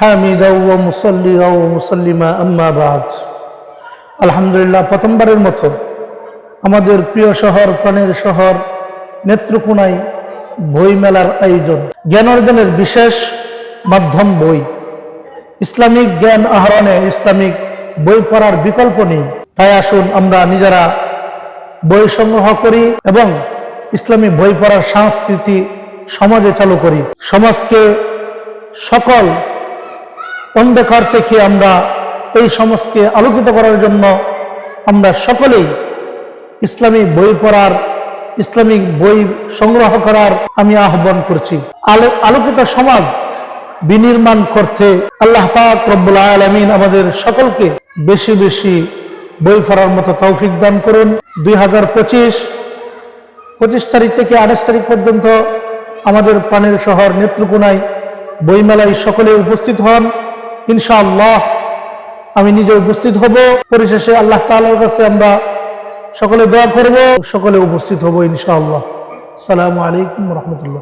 حامدا ومصليا ومسلما أما بعد আলহামদুলিল্লাহ প্রথমবারের মতো আমাদের প্রিয় শহর প্রাণের শহর নেত্রকোনায় বই মেলার আয়োজন। জ্ঞান অর্জনের বিশেষ মাধ্যম বই। ইসলামিক জ্ঞান আহরণে ইসলামিক বই পড়ার বিকল্প নেই। তাই আসুন আমরা নিজেরা বই সংগ্রহ করি এবং ইসলামী বই পড়ার সংস্কৃতি সমাজে চালু করি। সমাজকে সকল অন্ধকার থেকে আমরা এই সমাজকে আলোকিত করার জন্য আমরা সকলেই ইসলামিক বই পড়ার, ইসলামিক বই সংগ্রহ করার আমি আহ্বান করছি। আলোকিত সমাজ বিনির্মাণ করতে আল্লাহ পাক রব্বুল আলামিন আমাদের সকলকে বেশি বেশি বই পড়ার মতো তৌফিক দান করুন। 2025 তারিখ থেকে 28 তারিখ পর্যন্ত আমাদের প্রাণের শহর নেত্রকোনায় বইমেলায় সকলে উপস্থিত হন। ইনশাআল্লাহ আমি নিজে উপস্থিত হব। পরিশেষে আল্লাহ তাআলার কাছে আমরা সকলে দোয়া করব, সকলে উপস্থিত হব ইনশাআল্লাহ। আসসালামু আলাইকুম ওয়া রাহমাতুল্লাহ।